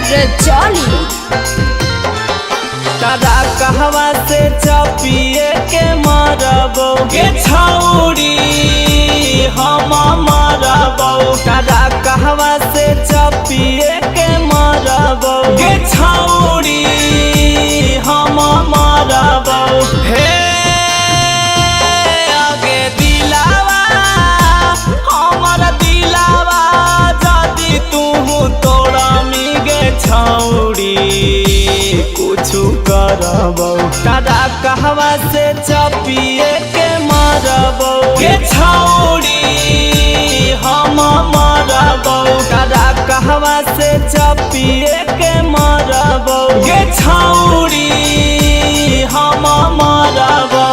रजौली। तारा कहवा से चपिए के मारबो गे छौड़ी हम मारबो। तारा कहवा से चपिए के मारबो गे छौड़ी हम मारबो। हे आगे दिलावा हमर दिलावा जदी तू तोड़ा मिगे छौड़ी कुछु करबो। तारा कहवा से चपिए के मारबो गे छौड़ी हम मारबो। तारा कहवा से चपिए के मारबो गे छौड़ी हम मारबो।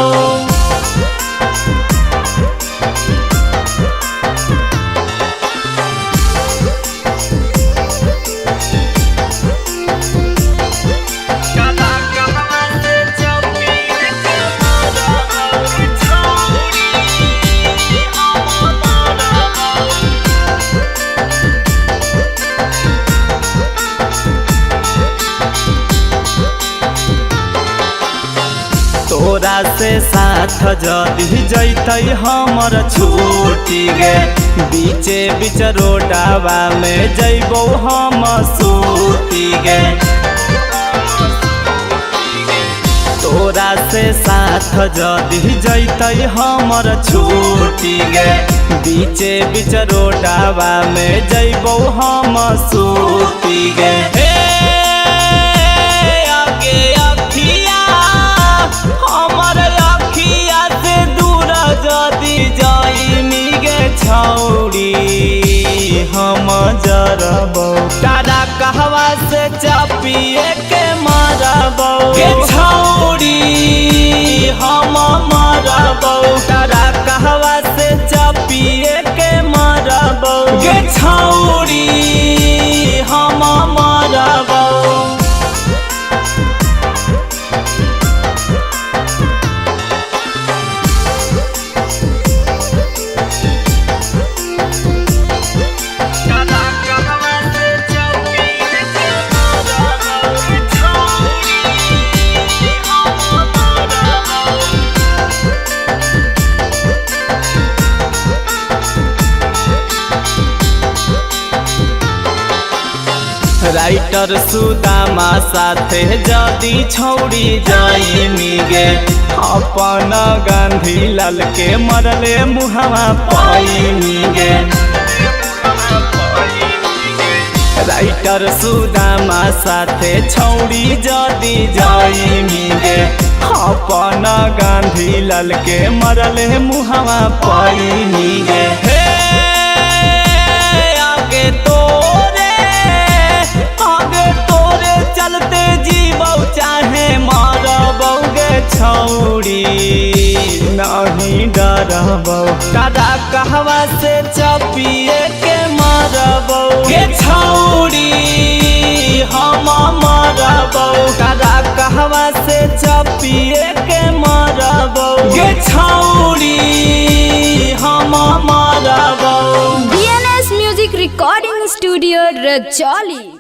तोरा से साथ जदी जैतै हमर छूटी गे बीचे बीच रोडावा में जैबो हम सूती गे। तोरा से साथ जदी जैतै हमर छूटी गे बीचे बीच रोडावा में जैबो हम सूती गे। हमर अखिया से दूर जदी जाइमी गे छौड़ी हम जरबो। तारा कहवा से चपिए के मारबो गे छौड़ी हम मारबो। तारा कहवा से चपिए के मारबो गे छौड़ी हम मारबो। राइटर सुदामा साथे जदी छौड़ी जाइमी गे अपन गांधी लाल के मरले मुहावा पाइमी गे। राइटर सुदामा साथे छौड़ी जदी जाइमी गे अपन गांधी लाल के मरले मुहावा पाइमी गे। आगे तोरे चलते जीवो चाहे मारबो गे छौड़ी नहीं डरबो। तारा कहवा से चपिए के मारबो गे छौड़ी हम मारबो। तारा कहवा से चपिए के मारबो गे छौड़ी हम मारबो। DNS music recording studio Rajauli.